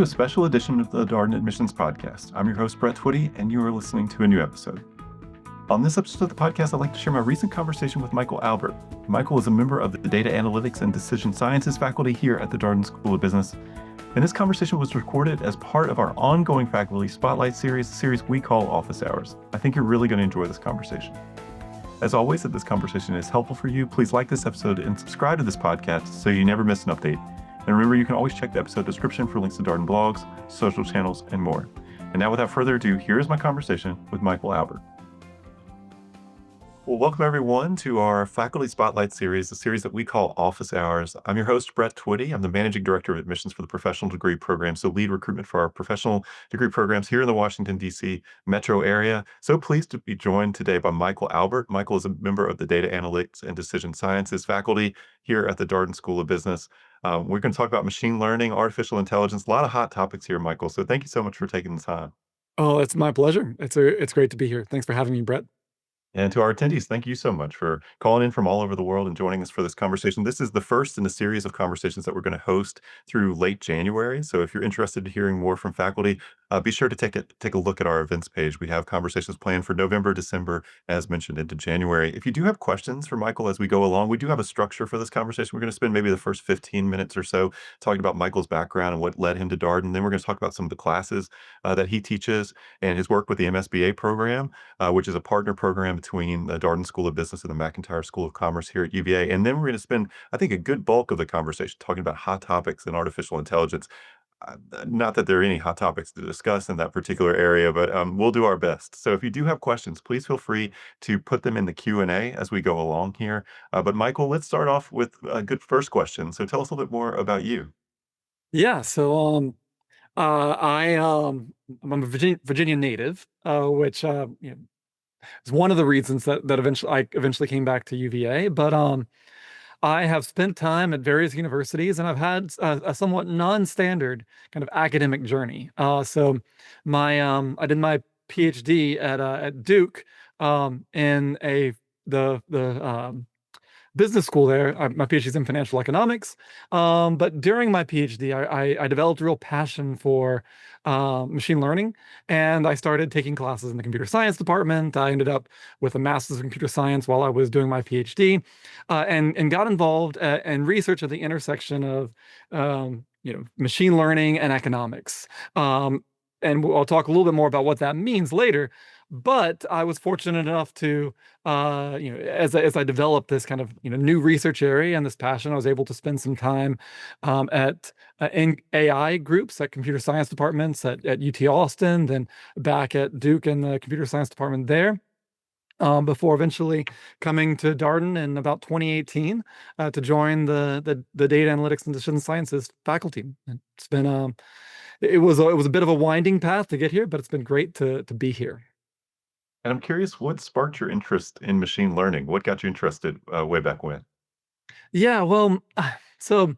to a special edition of the Darden Admissions Podcast. I'm your host, Brett Twitty, and you are listening to a new episode. On this episode of the podcast, I'd like to share my recent conversation with Michael Albert. Michael is a member of the Data Analytics and Decision Sciences faculty here at the Darden School of Business. And this conversation was recorded as part of our ongoing faculty spotlight series, a series we call Office Hours. I think you're really going to enjoy this conversation. As always, if this conversation is helpful for you, please like this episode and subscribe to this podcast so you never miss an update. And remember, you can always check the episode description for links to Darden blogs, social channels, and more. And now, without further ado, here's my conversation with Michael Albert. Well, welcome everyone to our Faculty Spotlight series, a series that we call Office Hours. I'm your host, Brett Twitty. I'm the Managing Director of Admissions for the Professional Degree Program, so lead recruitment for our professional degree programs here in the Washington, D.C. metro area. So pleased to be joined today by Michael Albert. Michael is a member of the Data Analytics and Decision Sciences faculty here at the Darden School of Business. We're going to talk about machine learning, artificial intelligence, a lot of hot topics here, Michael. So thank you so much for taking the time. Oh, it's my pleasure. It's great to be here. Thanks for having me, Brett. And to our attendees, thank you so much for calling in from all over the world and joining us for this conversation. This is the first in a series of conversations that we're going to host through late January. So if you're interested in hearing more from faculty, be sure to take a look at our events page. We have conversations planned for November, December, as mentioned, into January. If you do have questions for Michael as we go along, we do have a structure for this conversation. We're going to spend maybe the first 15 minutes or so talking about Michael's background and what led him to Darden. Then we're going to talk about some of the classes that he teaches and his work with the MSBA program, which is a partner program between the Darden School of Business and the McIntyre School of Commerce here at UVA. And then we're going to spend, I think, a good bulk of the conversation talking about hot topics in artificial intelligence. Not that there are any hot topics to discuss in that particular area, but we'll do our best. So if you do have questions, please feel free to put them in the Q&A as we go along here. But Michael, let's start off with a good first question. So tell us a little bit more about you. Yeah, so I'm a Virginia native, which is one of the reasons that eventually came back to UVA. But I have spent time at various universities, and I've had a somewhat non-standard kind of academic journey. So I did my PhD at Duke in the business school there. My PhD is in financial economics. But during my PhD, I developed a real passion for machine learning, and I started taking classes in the computer science department. I ended up with a master's in computer science while I was doing my PhD, and got involved in research at the intersection of machine learning and economics. And I'll talk a little bit more about what that means later. But I was fortunate enough to, as I developed this kind of new research area and this passion, I was able to spend some time in AI groups at computer science departments at UT Austin, then back at Duke in the computer science department there. Before eventually coming to Darden in about 2018 to join the Data Analytics and Decision Sciences faculty. It's been it was a bit of a winding path to get here, but it's been great to be here. And I'm curious, what sparked your interest in machine learning? What got you interested way back when? Yeah, well, so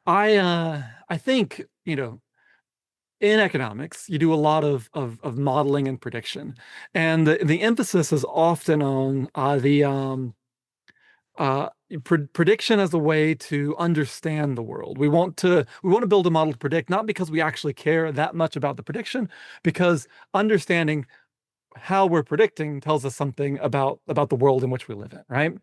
I think in economics you do a lot of modeling and prediction, and the emphasis is often on the prediction as a way to understand the world. We want to build a model to predict, not because we actually care that much about the prediction, because understanding how we're predicting tells us something about the world in which we live in, right?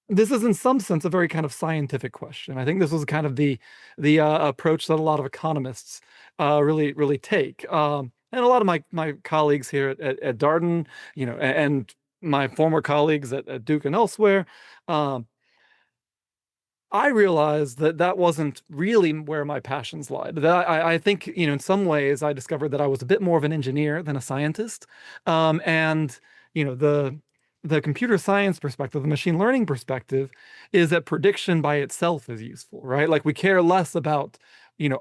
This is in some sense a very kind of scientific question. I think this was kind of the approach that a lot of economists really take. And a lot of my colleagues here at Darden, and my former colleagues at Duke and elsewhere, I realized that wasn't really where my passions lied. That I think, in some ways I discovered that I was a bit more of an engineer than a scientist. And, the computer science perspective, the machine learning perspective, is that prediction by itself is useful, right? Like, we care less about,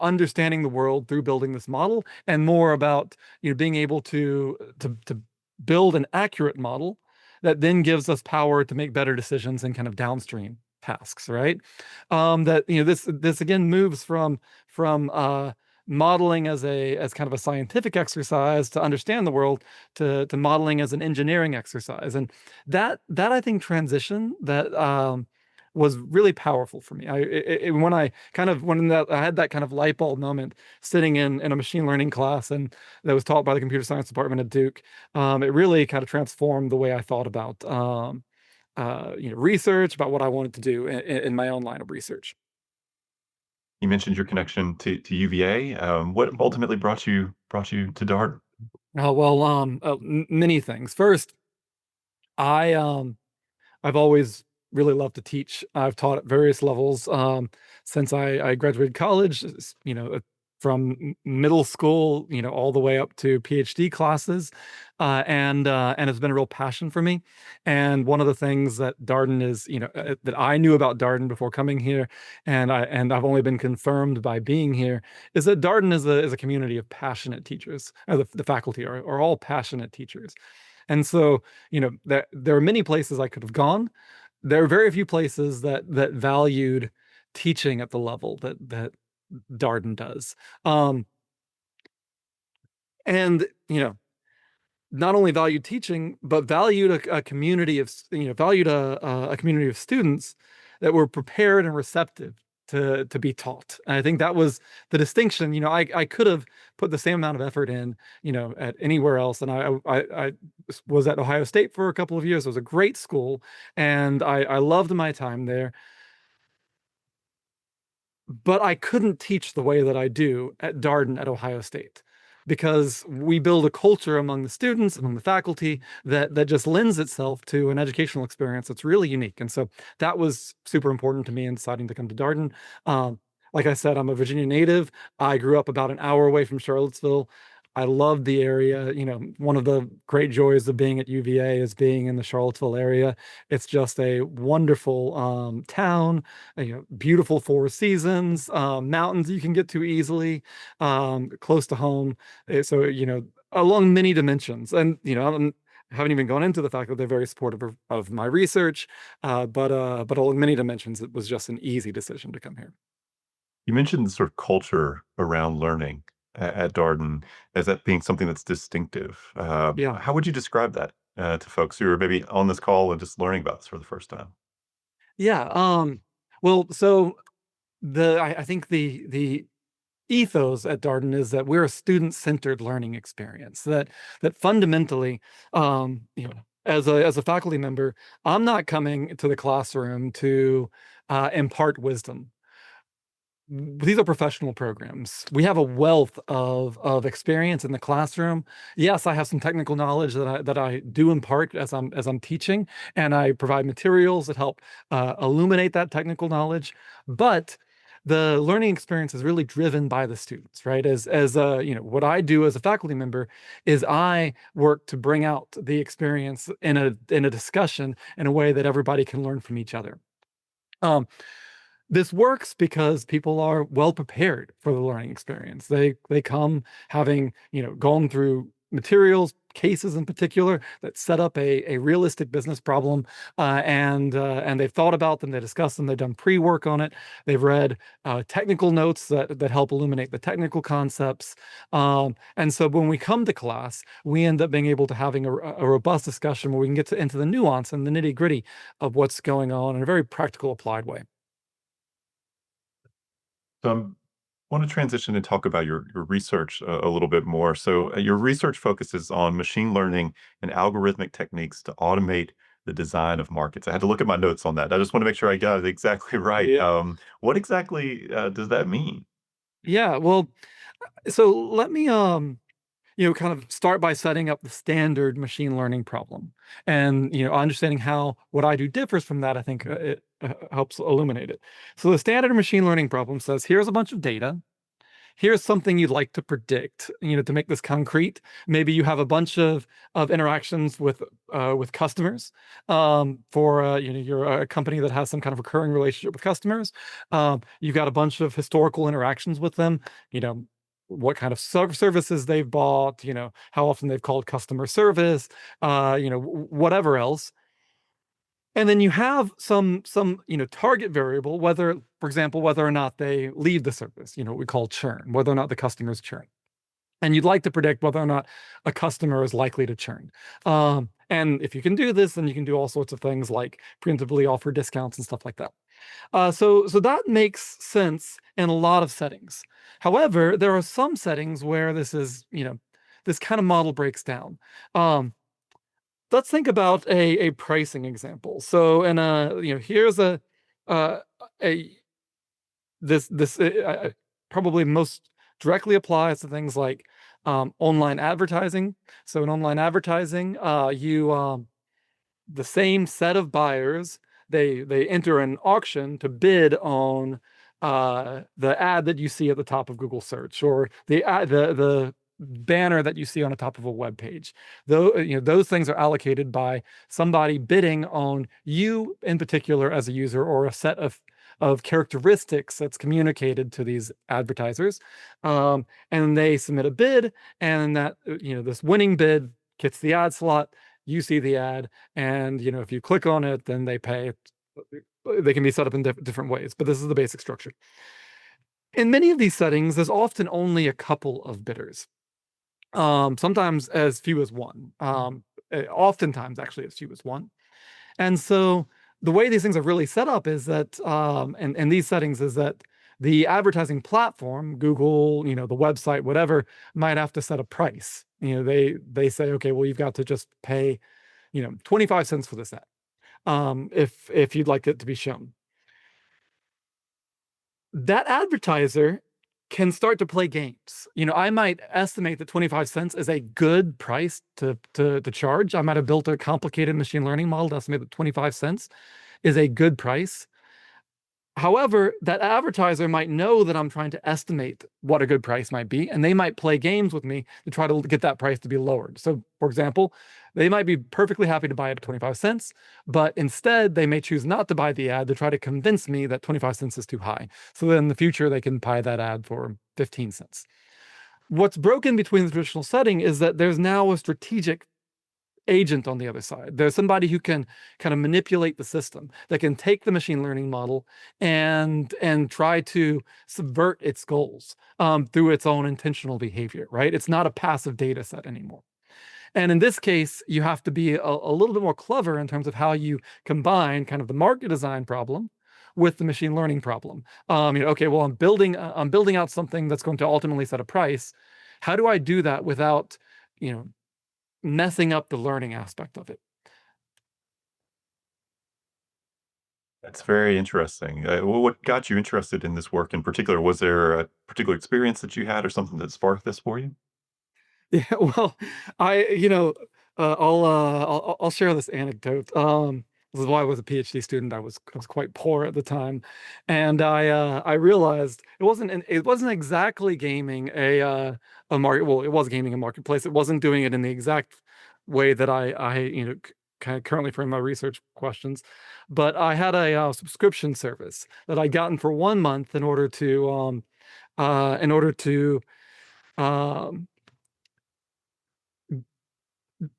understanding the world through building this model, and more about, being able to build an accurate model that then gives us power to make better decisions in kind of downstream tasks, right? That this again moves from modeling as kind of a scientific exercise to understand the world to modeling as an engineering exercise, and that I think transition that was really powerful for me. When I kind of when that I had that kind of light bulb moment sitting in a machine learning class and that was taught by the computer science department at Duke, it really kind of transformed the way I thought about research, about what I wanted to do in my own line of research. You mentioned your connection to UVA. What Mhm. ultimately brought you to Darden? Many things. First, I I've always really loved to teach. I've taught at various levels since I graduated college, from middle school, all the way up to PhD classes, and it's been a real passion for me. And one of the things that Darden is, that I knew about Darden before coming here, and I've only been confirmed by being here, is that Darden is a community of passionate teachers. The faculty are all passionate teachers. And so, there are many places I could have gone. There are very few places that valued teaching at the level that Darden does. Um, and not only valued teaching, but valued a community of valued a community of students that were prepared and receptive to be taught. And I think that was the distinction. I could have put the same amount of effort in, at anywhere else. And I was at Ohio State for a couple of years. It was a great school, and I loved my time there. But I couldn't teach the way that I do at Darden at Ohio State because we build a culture among the students, among the faculty that just lends itself to an educational experience that's really unique. And so that was super important to me in deciding to come to Darden. Like I said, I'm a Virginia native. I grew up about an hour away from Charlottesville. I loved the area. One of the great joys of being at UVA is being in the Charlottesville area. It's just a wonderful town, beautiful four seasons, mountains you can get to easily, close to home. So, along many dimensions. And, I haven't even gone into the fact that they're very supportive of my research, but along many dimensions, it was just an easy decision to come here. You mentioned the sort of culture around learning at Darden as that being something that's distinctive. Yeah. How would you describe that to folks who are maybe on this call and just learning about this for the first time? Yeah. Well, so I think the ethos at Darden is that we're a student-centered learning experience. That fundamentally, as a faculty member, I'm not coming to the classroom to impart wisdom. These are professional programs. We have a wealth of experience in the classroom. Yes, I have some technical knowledge that I do impart as I'm teaching, and I provide materials that help illuminate that technical knowledge. But the learning experience is really driven by the students, right? What I do as a faculty member is I work to bring out the experience in a discussion in a way that everybody can learn from each other. Um, this works because people are well prepared for the learning experience. They come having, gone through materials, cases in particular, that set up a realistic business problem, and they've thought about them, they discussed them, they've done pre-work on it, they've read technical notes that help illuminate the technical concepts. And so when we come to class, we end up being able to having a robust discussion where we can get into the nuance and the nitty-gritty of what's going on in a very practical, applied way. So I want to transition and talk about your research a little bit more. So your research focuses on machine learning and algorithmic techniques to automate the design of markets. I had to look at my notes on that. I just want to make sure I got it exactly right. Yeah. What exactly does that mean? Yeah, well, so let me kind of start by setting up the standard machine learning problem. And understanding how what I do differs from that, I think it helps illuminate it. So the standard machine learning problem says, here's a bunch of data. Here's something you'd like to predict, to make this concrete. Maybe you have a bunch of interactions with customers. For you're a company that has some kind of recurring relationship with customers. You've got a bunch of historical interactions with them. You know what kind of services they've bought. How often they've called customer service. Whatever else. And then you have some target variable, for example, whether or not they leave the service, what we call churn, whether or not the customers churn. and you'd like to predict whether or not a customer is likely to churn. And if you can do this, then you can do all sorts of things like preemptively offer discounts and stuff like that. So that makes sense in a lot of settings. However, there are some settings where this kind of model breaks down. Um, let's think about a pricing example. So, in here's uh, a this probably most directly applies to things like online advertising. So, in online advertising, you the same set of buyers, they enter an auction to bid on the ad that you see at the top of Google search, or the banner that you see on the top of a web page. Though those things are allocated by somebody bidding on you in particular as a user, or a set of characteristics that's communicated to these advertisers. And they submit a bid, and that this winning bid gets the ad slot. You see the ad, and if you click on it, then they pay. They can be set up in different ways, but this is the basic structure. In many of these settings, there's often only a couple of bidders, sometimes as few as one, oftentimes actually as few as one. And so the way these things are really set up is that, and these settings is that the advertising platform, Google, the website, whatever, might have to set a price. They say, okay, well, you've got to just pay 25 cents for this ad, if you'd like it to be shown. That advertiser can start to play games. I might estimate that 25 cents is a good price to charge. I might have built a complicated machine learning model to estimate that 25 cents is a good price. However, that advertiser might know that I'm trying to estimate what a good price might be, and they might play games with me to try to get that price to be lowered. So, for example, they might be perfectly happy to buy it at 25 cents, but instead they may choose not to buy the ad to try to convince me that 25 cents is too high. So then in the future, they can buy that ad for 15 cents. What's broken between the traditional setting is that there's now a strategic agent on the other side. There's somebody who can kind of manipulate the system, that can take the machine learning model and try to subvert its goals through its own intentional behavior, right? It's not a passive data set anymore. And in this case, you have to be a little bit more clever in terms of how you combine kind of the market design problem with the machine learning problem. Okay, well, I'm building out something that's going to ultimately set a price. How do I do that without, you know, messing up the learning aspect of it? That's very interesting. What got you interested in this work in particular? Was there a particular experience that you had or something that sparked this for you? Yeah, well, I, I'll share this anecdote. This is why I was a PhD student. I was quite poor at the time, and I realized it wasn't exactly gaming a market. Well, it was gaming a marketplace. It wasn't doing it in the exact way that I kind of currently frame my research questions, but I had a subscription service that I'd gotten for 1 month in order to um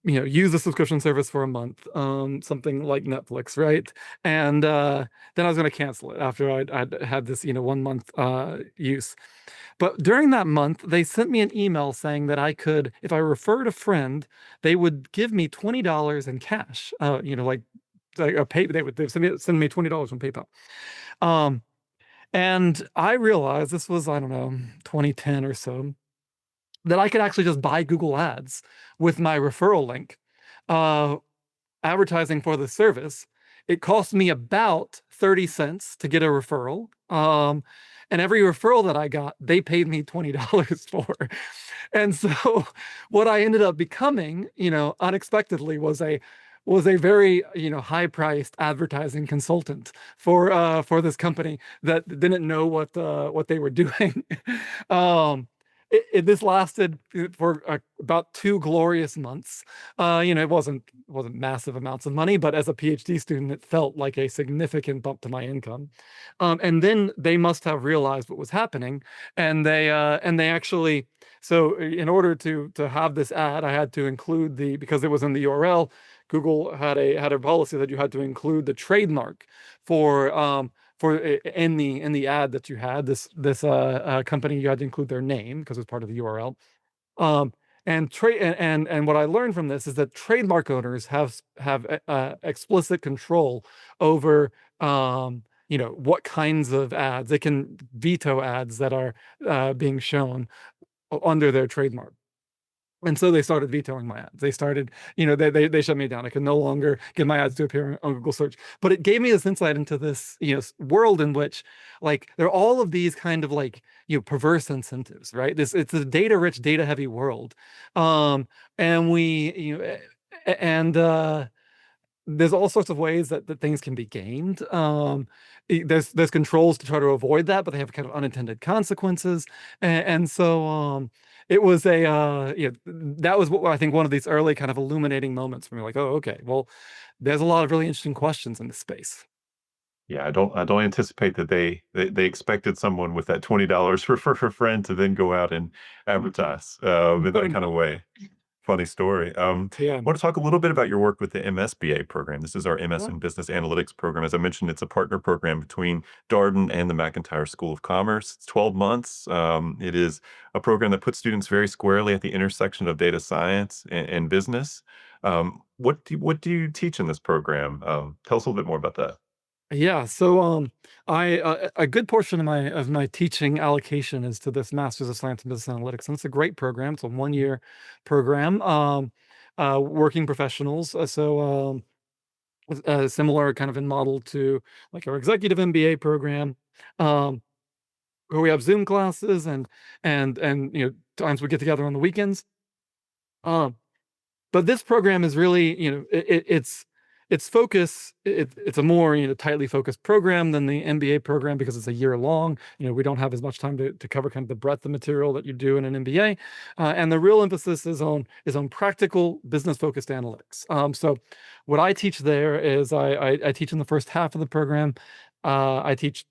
use the subscription service for a month, something like Netflix, right? And then I was going to cancel it after I'd had this 1 month use. But during that month, they sent me an email saying that I could, if I referred a friend, they would give me $20 in cash. Like a pay, they would send me $20 on PayPal. Um, and I realized this was, I don't know, 2010 or so, that I could actually just buy Google Ads with my referral link, uh, advertising for the service. It cost me about 30 cents to get a referral. And every referral that I got, they paid me $20 for. And so what I ended up becoming, unexpectedly was a very, high-priced advertising consultant for this company that didn't know what they were doing. um, this lasted for about 2 glorious months. It wasn't massive amounts of money, but as a PhD student, it felt like a significant bump to my income. And then they must have realized what was happening, and they actually. So in order to have this ad, I had to include because it was in the URL. Google had a policy that you had to include the trademark for in the ad that you had. This company, you had to include their name because it was part of the URL. Um, and what I learned from this is that trademark owners have explicit control over what kinds of ads they can veto ads that are being shown under their trademark. And so they started vetoing my ads. They started, they shut me down. I could no longer get my ads to appear on Google search. But it gave me this insight into this, world in which, like, there are all of these kind of like, perverse incentives, right? It's a data rich, data heavy world. Um, and we, and there's all sorts of ways that things can be gamed. There's controls to try to avoid that, but they have kind of unintended consequences. And so it was that was what I think one of these early kind of illuminating moments for me. Like, oh, okay, well, there's a lot of really interesting questions in this space. Yeah, I don't anticipate that they expected someone with that $20 for a friend to then go out and advertise, in Oh that kind of no, way. Funny story. yeah, Want to talk a little bit about your work with the MSBA program. This is our MS yeah, in Business Analytics program. As I mentioned, it's a partner program between Darden and the McIntyre School of Commerce. It's 12 months. It is a program that puts students very squarely at the intersection of data science and business. What do you teach in this program? Tell us a little bit more about that. yeah. So I a good portion of my teaching allocation is to this Masters of Science in Business Analytics, and it's a great program. It's a 1 year program. Working professionals. Similar kind of in model to like our executive MBA program, um, where we have Zoom classes and times we get together on the weekends. Um, but this program is really, its focus. It's a more tightly focused program than the MBA program because it's a year long. We don't have as much time to cover kind of the breadth of material that you do in an MBA, and the real emphasis is on practical business focused analytics. So, what I teach there is I teach in the first half of the program. I teach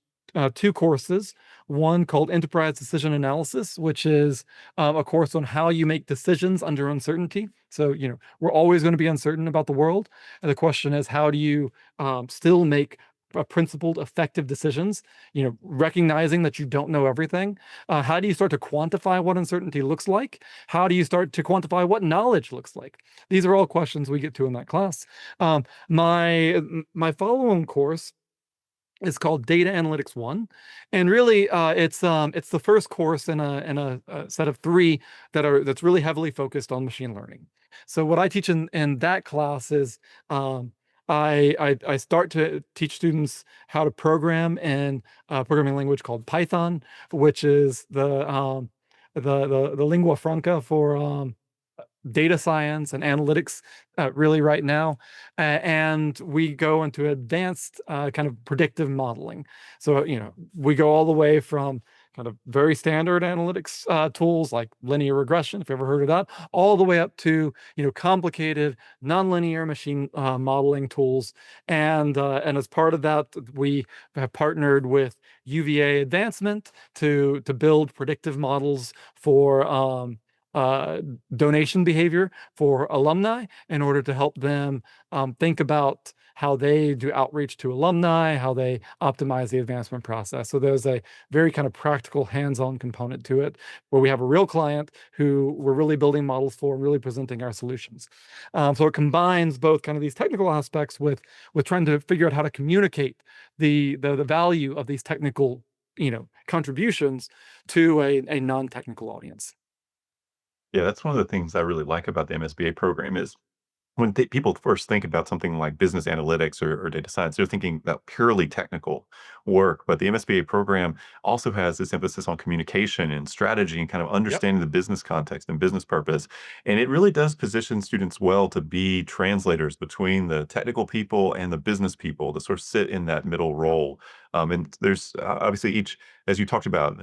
two courses. One called Enterprise Decision Analysis, which is a course on how you make decisions under uncertainty. So, we're always going to be uncertain about the world. And the question is, how do you still make principled, effective decisions, recognizing that you don't know everything? How do you start to quantify what uncertainty looks like? How do you start to quantify what knowledge looks like? These are all questions we get to in that class. My follow-on course is called Data Analytics 1. And really it's the first course in a set of three that's really heavily focused on machine learning. So what I teach in that class is I start to teach students how to program in a programming language called Python, which is the lingua franca for data science and analytics really right now. And we go into advanced kind of predictive modeling. So, we go all the way from kind of very standard analytics tools like linear regression, if you ever heard of that, all the way up to, complicated nonlinear machine modeling tools. And as part of that, we have partnered with UVA Advancement to build predictive models for uh, donation behavior for alumni in order to help them think about how they do outreach to alumni, how they optimize the advancement process. So there's a very kind of practical hands-on component to it where we have a real client who we're really building models for and really presenting our solutions. So it combines both kind of these technical aspects with trying to figure out how to communicate the value of these technical contributions to a non-technical audience. Yeah, that's one of the things I really like about the MSBA program is when people first think about something like business analytics or data science, they're thinking about purely technical work. But the MSBA program also has this emphasis on communication and strategy and kind of Yep. understanding the business context and business purpose. And it really does position students well to be translators between the technical people and the business people to sort of sit in that middle role. And there's obviously as you talked about,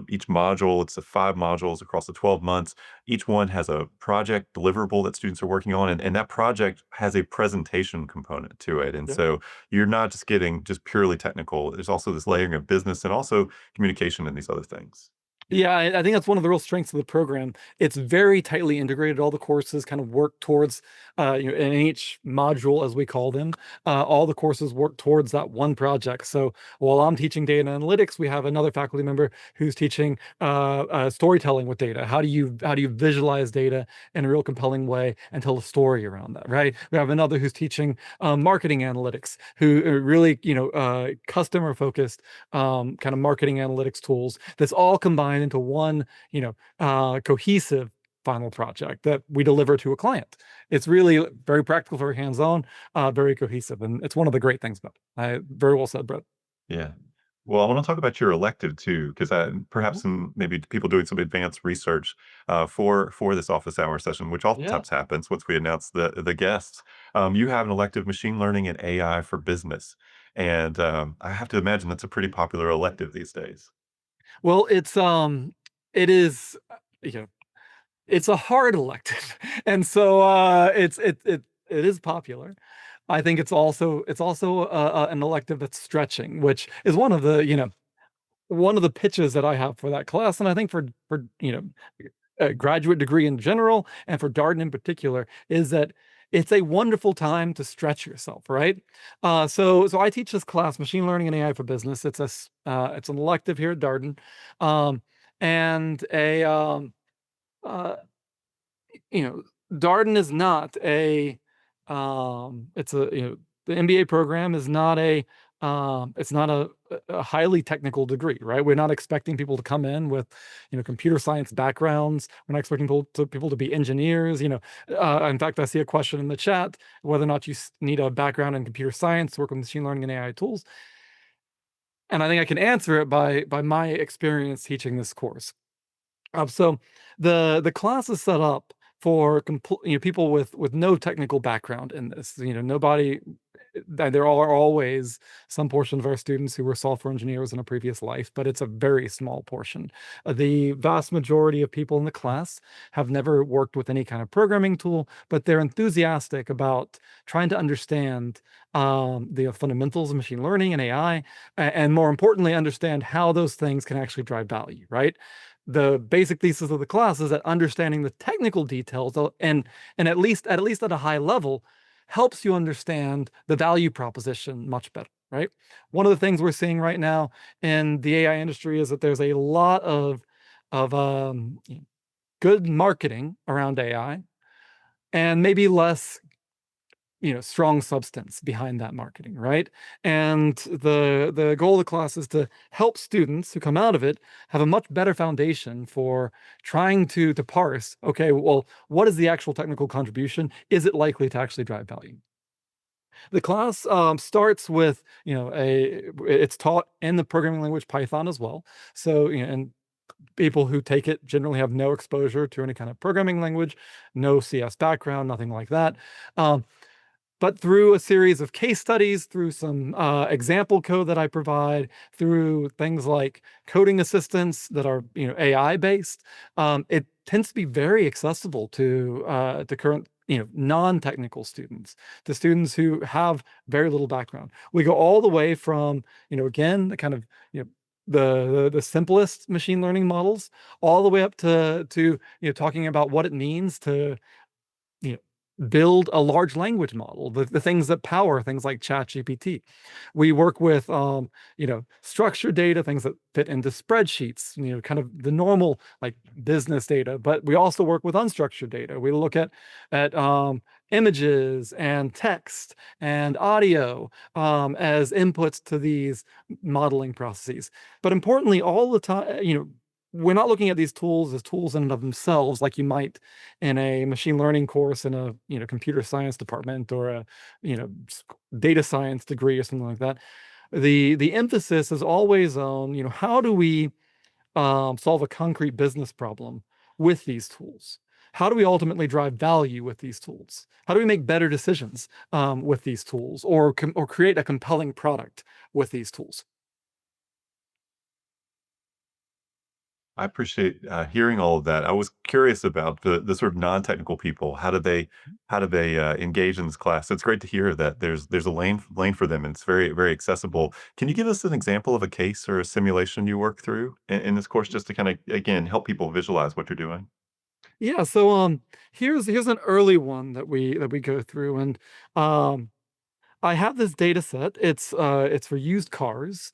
each module, it's the 5 modules across the 12 months. Each one has a project deliverable that students are working on, and that project has a presentation component to it. And Yep. so you're not just getting just purely technical. There's also this layering of business and also communication and these other things. Yeah, I think that's one of the real strengths of the program. It's very tightly integrated. All the courses kind of work towards, in each module, as we call them, all the courses work towards that one project. So while I'm teaching data analytics, we have another faculty member who's teaching storytelling with data. How do you visualize data in a real compelling way and tell a story around that, right? We have another who's teaching marketing analytics, who are really, customer focused kind of marketing analytics tools that's all combined into one, cohesive final project that we deliver to a client. It's really very practical, very hands-on, very cohesive, and it's one of the great things about it. Very well said, Brett. Yeah. Well, I wanna talk about your elective too, 'cause, perhaps Mhm. some maybe people doing some advanced research, for this office hour session, which Yeah. oftentimes happens once we announce the guests. You have an elective machine learning and AI for business, and, I have to imagine that's a pretty popular elective these days. Well, it is, it's a hard elective, and so it is popular. I think it's also an elective that's stretching, which is one of the pitches that I have for that class, and I think for a graduate degree in general, and for Darden in particular, is that it's a wonderful time to stretch yourself, right? So I teach this class, machine learning and AI for business. It's an elective here at Darden, um, and a uh, you know, Darden is not it's a, the MBA program is not it's not a highly technical degree, right? We're not expecting people to come in with, computer science backgrounds. We're not expecting people to be engineers, in fact, I see a question in the chat, whether or not you need a background in computer science to work with machine learning and AI tools. And I think I can answer it by my experience teaching this course. So the class is set up for people with no technical background in this. Nobody. There are always some portion of our students who were software engineers in a previous life, but it's a very small portion. The vast majority of people in the class have never worked with any kind of programming tool, but they're enthusiastic about trying to understand the fundamentals of machine learning and AI, and more importantly, understand how those things can actually drive value. Right, the basic thesis of the class is that understanding the technical details, and at least at a high level, helps you understand the value proposition much better, right? One of the things we're seeing right now in the AI industry is that there's a lot of good marketing around AI, and maybe less, strong substance behind that marketing, right? And the goal of the class is to help students who come out of it have a much better foundation for trying to parse, okay, well, what is the actual technical contribution? Is it likely to actually drive value? The class starts with, it's taught in the programming language Python as well. So, and people who take it generally have no exposure to any kind of programming language, no CS background, nothing like that. Um, but through a series of case studies, through some example code that I provide, through things like coding assistants that are, AI based, it tends to be very accessible to current, non-technical students, to students who have very little background. We go all the way from, again, the kind of, the simplest machine learning models, all the way up to talking about what it means to, you build a large language model, the things that power things like ChatGPT. We work with, structured data, things that fit into spreadsheets, kind of the normal like business data, but we also work with unstructured data. We look at images and text and audio as inputs to these modeling processes. But importantly, all the time, we're not looking at these tools as tools in and of themselves, like you might in a machine learning course in a, computer science department, or a, data science degree or something like that. The emphasis is always on, how do we solve a concrete business problem with these tools? How do we ultimately drive value with these tools? How do we make better decisions with these tools, or create a compelling product with these tools? I appreciate, hearing all of that. I was curious about the sort of non-technical people. How do they engage in this class? It's great to hear that there's a lane for them, and it's very, very accessible. Can you give us an example of a case or a simulation you work through in this course just to kinda, again, help people visualize what you're doing? Yeah, so here's an early one that we go through, and um I have this data set. It's for used cars.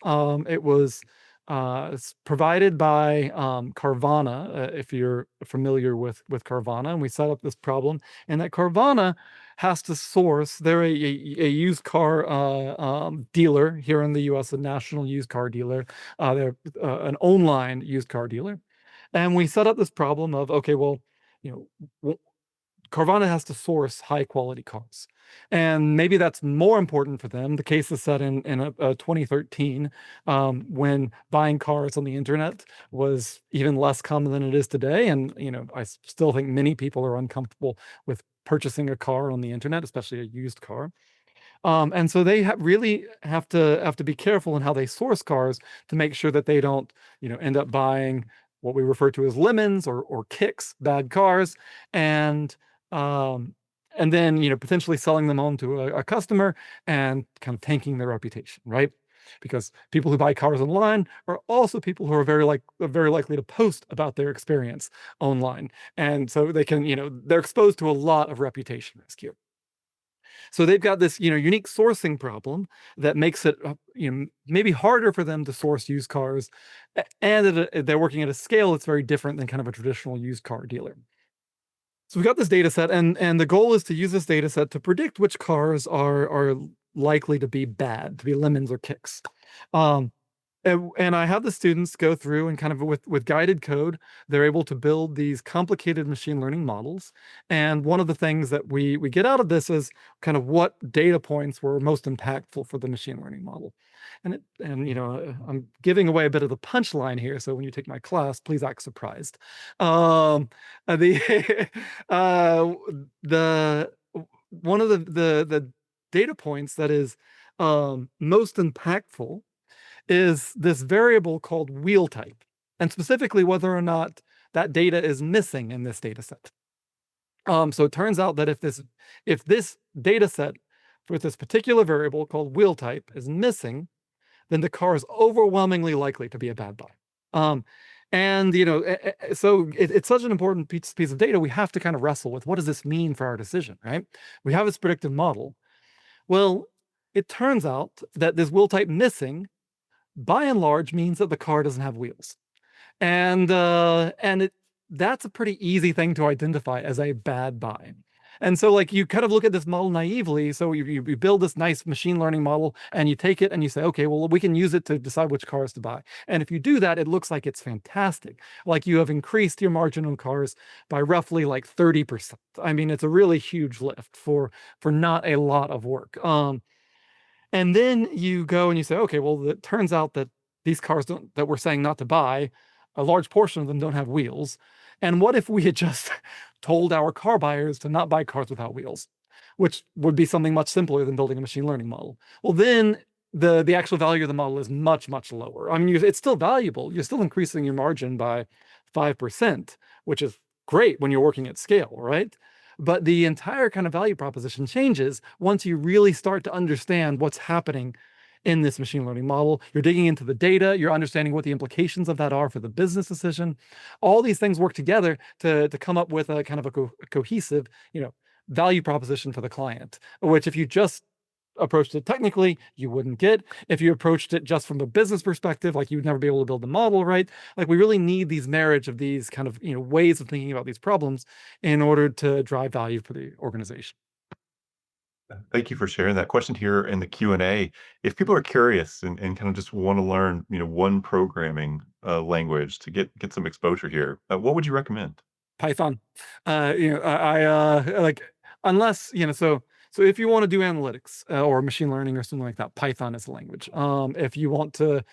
It's provided by Carvana, if you're familiar with Carvana, and we set up this problem, and that Carvana has to source. They're a used car dealer here in the U.S., a national used car dealer. They're an online used car dealer, and we set up this problem of, okay, well, you know, Carvana has to source high quality cars. And maybe that's more important for them. The case is set in 2013, when buying cars on the internet was even less common than it is today. And, still think many people are uncomfortable with purchasing a car on the internet, especially a used car. And so they really have to be careful in how they source cars to make sure that they don't, end up buying what we refer to as lemons or kicks, bad cars, and um, and then potentially selling them on to a customer and kind of tanking their reputation, right? Because people who buy cars online are also people who are very likely to post about their experience online, and so they can, they're exposed to a lot of reputation risk here. So they've got this, unique sourcing problem that makes it, maybe harder for them to source used cars, and they're working at a scale that's very different than kind of a traditional used car dealer. So we've got this data set, and the goal is to use this data set to predict which cars are likely to be bad, to be lemons or kicks. Um, and I have the students go through and kind of with guided code, they're able to build these complicated machine learning models. And one of the things that we get out of this is kind of what data points were most impactful for the machine learning model. I'm giving away a bit of the punchline here, so when you take my class, please act surprised. The uh, the one of the data points that is most impactful is this variable called wheel type, and specifically whether or not that data is missing in this data set. So it turns out that if this data set with this particular variable called wheel type is missing, then the car is overwhelmingly likely to be a bad buy. Um, and so it's such an important piece of data. We have to kind of wrestle with, what does this mean for our decision, right? We have this predictive model. Well, it turns out that this wheel type missing, by and large, means that the car doesn't have wheels. And that's a pretty easy thing to identify as a bad buy. And so, like, you kind of look at this model naively. So you build this nice machine learning model, and you take it and you say, okay, well, we can use it to decide which cars to buy. And if you do that, it looks like it's fantastic. Like, you have increased your margin on cars by roughly like 30%. I mean, it's a really huge lift for not a lot of work. And then you go and you say, okay, well, it turns out that these cars that we're saying not to buy, a large portion of them don't have wheels. And what if we had just told our car buyers to not buy cars without wheels, which would be something much simpler than building a machine learning model? Well, then the actual value of the model is much, much lower. I mean, it's still valuable. You're still increasing your margin by 5%, which is great when you're working at scale, right? But the entire kind of value proposition changes once you really start to understand what's happening in this machine learning model. You're digging into the data, you're understanding what the implications of that are for the business decision. All these things work together to come up with a kind of a cohesive, value proposition for the client, which if you just approached it technically, you wouldn't get. If you approached it just from a business perspective, like, you would never be able to build the model, right? Like, we really need these marriage of these kind of, ways of thinking about these problems in order to drive value for the organization. Thank you for sharing that question here in the Q&A. If people are curious and kind of just want to learn, one programming language to get some exposure here, what would you recommend? Python. I like, unless, so if you want to do analytics, or machine learning or something like that, Python is the language. If you want to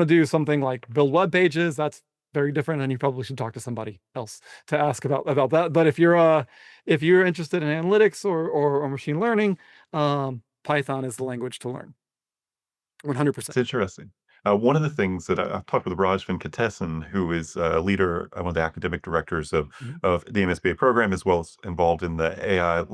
do something like build web pages, that's very different, and you probably should talk to somebody else to ask about that. But if you're interested in analytics or machine learning, Python is the language to learn. It's 100%. interesting. One of the things that I've talked with Raj Venkatesan, who is a leader, one of the academic directors Mhm. of the MSBA program, as well as involved in the AI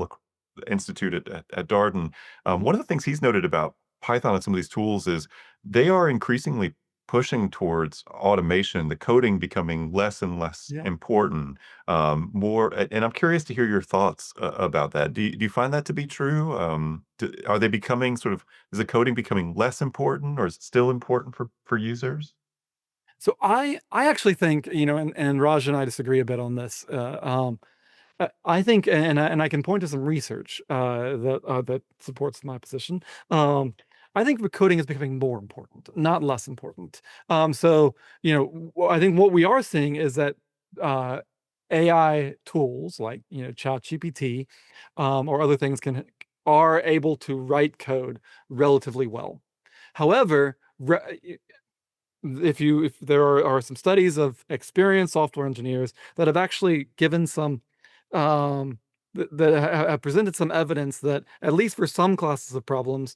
Institute at Darden. Mhm. One of the things he's noted about Python and some of these tools is they are increasingly pushing towards automation, the coding becoming less and less Yeah. important. And I'm curious to hear your thoughts about that. Do you find that to be true? Are they becoming sort of is the coding becoming less important, or is it still important for users? So I actually think, and Raj and I disagree a bit on this. I think, and I can point to some research that supports my position. Um, I think the coding is becoming more important, not less important. So I think what we are seeing is that uh, AI tools like ChatGPT or other things are able to write code relatively well. However, if there are some studies of experienced software engineers that have actually given some have presented some evidence that at least for some classes of problems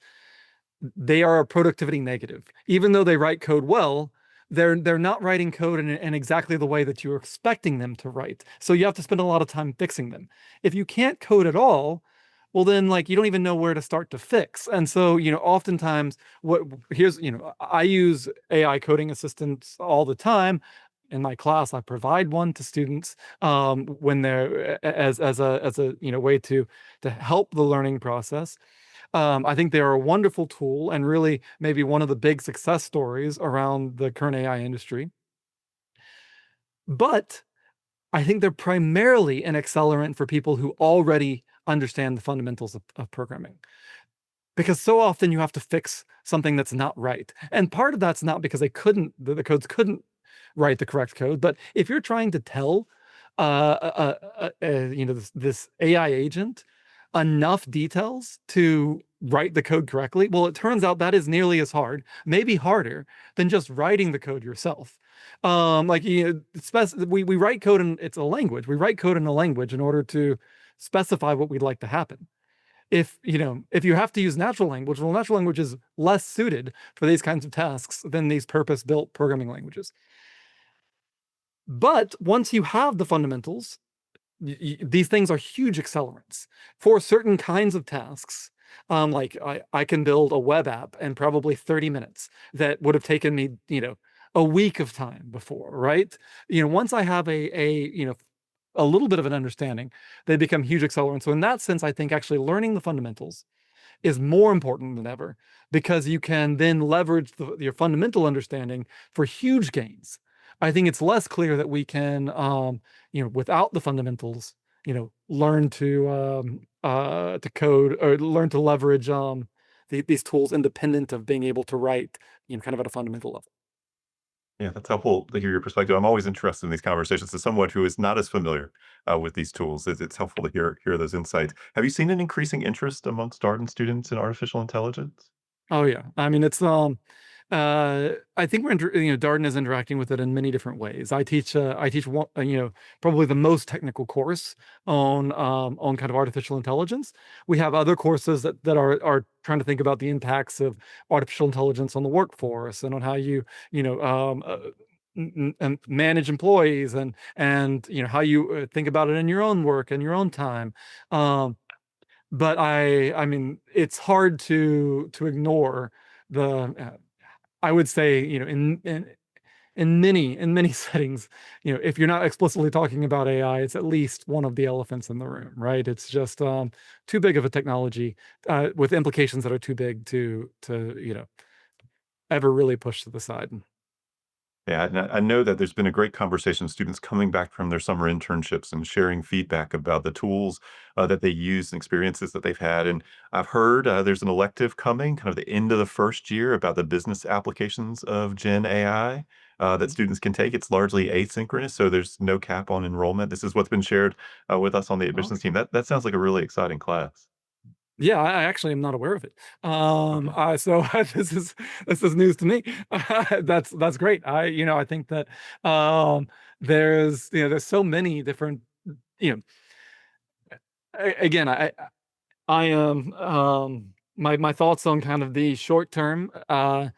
they are a productivity negative. Even though they write code well, they're not writing code in exactly the way that you're expecting them to write. So you have to spend a lot of time fixing them. If you can't code at all, well then like you don't even know where to start to fix. And so, oftentimes what here's, I use AI coding assistants all the time. In my class, I provide one to students when they're as a way to help the learning process. I think they are a wonderful tool and really maybe one of the big success stories around the current AI industry. But I think they're primarily an accelerant for people who already understand the fundamentals of programming. Because so often you have to fix something that's not right. And part of that's not because the codes couldn't write the correct code, but if you're trying to tell this AI agent enough details to write the code correctly, well, it turns out that is nearly as hard, maybe harder than just writing the code yourself. Like we write code in it's a language. We write code in a language in order to specify what we'd like to happen. If you have to use natural language, well, natural language is less suited for these kinds of tasks than these purpose-built programming languages. But once you have the fundamentals, these things are huge accelerants for certain kinds of tasks. Like I can build a web app in probably 30 minutes that would have taken me, a week of time before, right? Once I have a little bit of an understanding, they become huge accelerants. So in that sense, I think actually learning the fundamentals is more important than ever because you can then leverage your fundamental understanding for huge gains. I think it's less clear that we can, without the fundamentals, learn to code or learn to leverage these tools independent of being able to write, kind of at a fundamental level. Yeah, that's helpful to hear your perspective. I'm always interested in these conversations as someone who is not as familiar with these tools. It's helpful to hear those insights. Have you seen an increasing interest amongst Darden students in artificial intelligence? Oh yeah. I mean, I think Darden is interacting with it in many different ways. I teach one, probably the most technical course on kind of artificial intelligence. We have other courses that are trying to think about the impacts of artificial intelligence on the workforce and on how and manage employees and how you think about it in your own work and your own time. Um, but I mean, it's hard to ignore the, I would say, in many settings, if you're not explicitly talking about AI, it's at least one of the elephants in the room, right? It's just too big of a technology with implications that are too big to ever really push to the side. Yeah, and I know that there's been a great conversation, students coming back from their summer internships and sharing feedback about the tools that they use and experiences that they've had. And I've heard there's an elective coming, kind of the end of the first year, about the business applications of Gen AI that Mhm. students can take. It's largely asynchronous, so there's no cap on enrollment. This is what's been shared with us on the admissions team. That sounds like a really exciting class. Yeah, I actually am not aware of it. Okay. So this is news to me. That's great. I think that there's so many different, you know, again, I am my thoughts on kind of the short term uh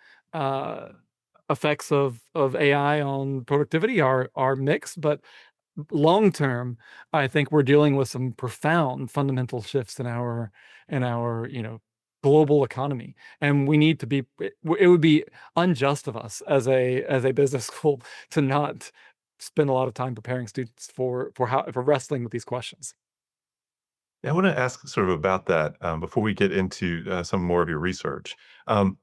effects of AI on productivity are mixed, but long term, I think we're dealing with some profound fundamental shifts in our, global economy, and we need to be it would be unjust of us as a business school to not spend a lot of time preparing students for wrestling with these questions. Yeah, I want to ask sort of about that before we get into some more of your research. Um,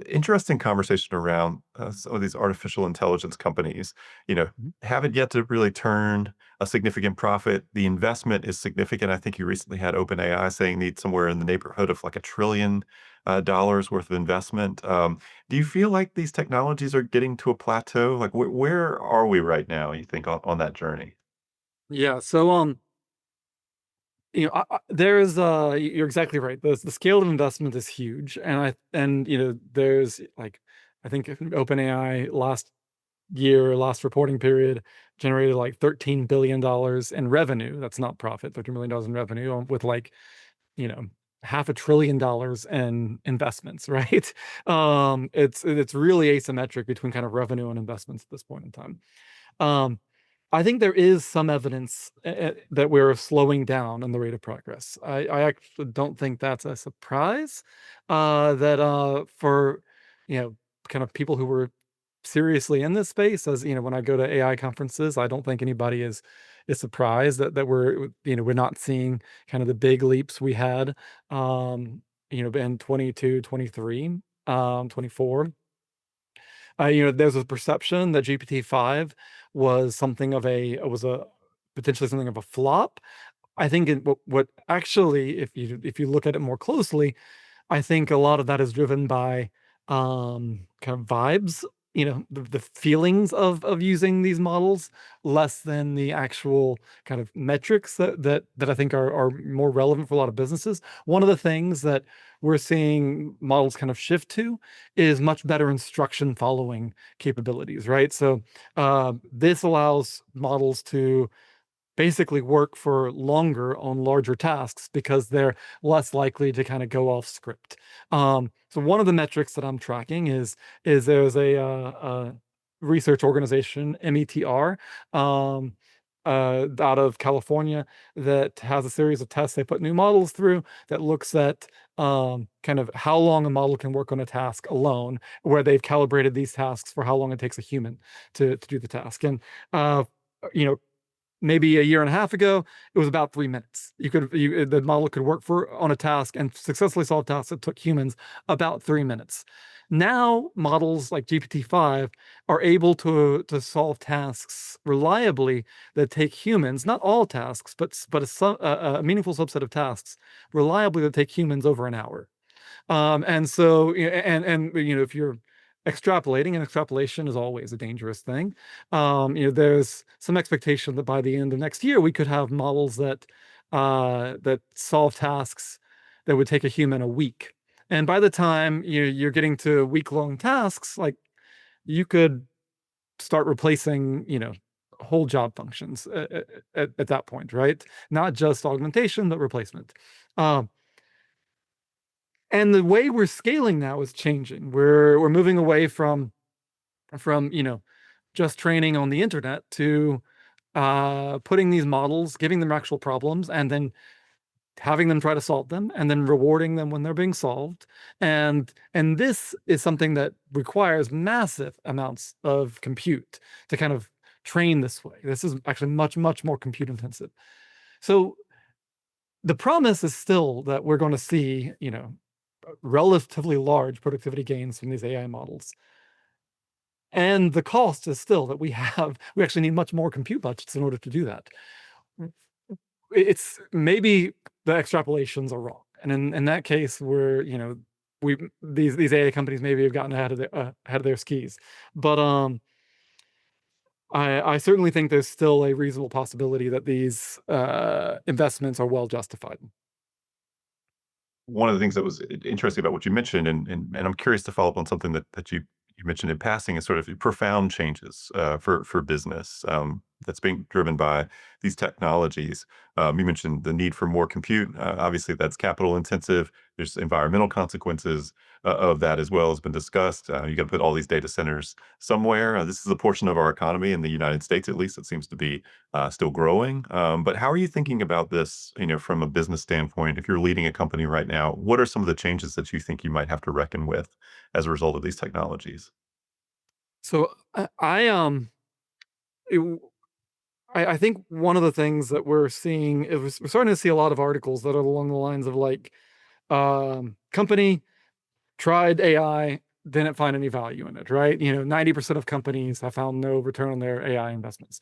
Interesting conversation around some of these artificial intelligence companies. You know, Mhm. haven't yet to really turn a significant profit. The investment is significant. I think you recently had OpenAI saying need somewhere in the neighborhood of like $1 trillion worth of investment. Do you feel like these technologies are getting to a plateau? Like, where are we right now? You think on that journey? Yeah, so, there's, you're exactly right. The scale of investment is huge, there's, like, I think OpenAI last reporting period generated like $13 billion in revenue. That's not profit, $13 billion in revenue with like, you know, half a trillion dollars in investments, right? It's really asymmetric between kind of revenue and investments at this point in time. Um, I think there is some evidence that we're slowing down in the rate of progress. I actually don't think that's a surprise. That For you know, kind of people who were seriously in this space, as when I go to AI conferences, I don't think anybody is surprised that we're not seeing kind of the big leaps we had, in 22, 23, 24. There's a perception that GPT-5 was a potentially something of a flop. I think what actually, if you look at it more closely, I think a lot of that is driven by, kind of vibes, the feelings of using these models, less than the actual kind of metrics that I think are more relevant for a lot of businesses. One of the things that we're seeing models kind of shift to is much better instruction following capabilities, right? So, this allows models to basically work for longer on larger tasks because they're less likely to kind of go off script. So one of the metrics that I'm tracking is there's a research organization, METR, um, out of California, that has a series of tests they put new models through that looks at, kind of how long a model can work on a task alone, where they've calibrated these tasks for how long it takes a human to do the task. And uh, you know, maybe a year and a half ago, it was about 3 minutes. The model could work for on a task and successfully solve tasks that took humans about 3 minutes. Now, models like GPT-5 are able to solve tasks reliably that take humans, not all tasks, but a meaningful subset of tasks, reliably that take humans over an hour. And so, if you're extrapolating, and extrapolation is always a dangerous thing, there's some expectation that by the end of next year, we could have models that solve tasks that would take a human a week. And by the time you're getting to week-long tasks, like, you could start replacing, whole job functions at that point, right? Not just augmentation, but replacement. Um, and the way we're scaling now is changing. We're moving away from just training on the internet to putting these models, giving them actual problems, and then having them try to solve them, and then rewarding them when they're being solved. And this is something that requires massive amounts of compute to kind of train this way. This is actually much, much more compute intensive. So the promise is still that we're going to see, relatively large productivity gains from these AI models. And the cost is still that we actually need much more compute budgets in order to do that. It's maybe the extrapolations are wrong. And in that case, we these AI companies maybe have gotten ahead of their skis. But I certainly think there's still a reasonable possibility that these investments are well justified. One of the things that was interesting about what you mentioned, and I'm curious to follow up on something that you mentioned in passing, is sort of profound changes for business that's being driven by these technologies. You mentioned the need for more compute. Obviously, that's capital intensive. There's environmental consequences of that as well has been discussed. You got to put all these data centers somewhere. This is a portion of our economy in the United States, at least, that seems to be still growing. But how are you thinking about this, from a business standpoint? If you're leading a company right now, what are some of the changes that you think you might have to reckon with as a result of these technologies? So it- I think one of the things that we're seeing is we're starting to see a lot of articles that are along the lines of like, company tried AI, didn't find any value in it, right? 90% of companies have found no return on their AI investments.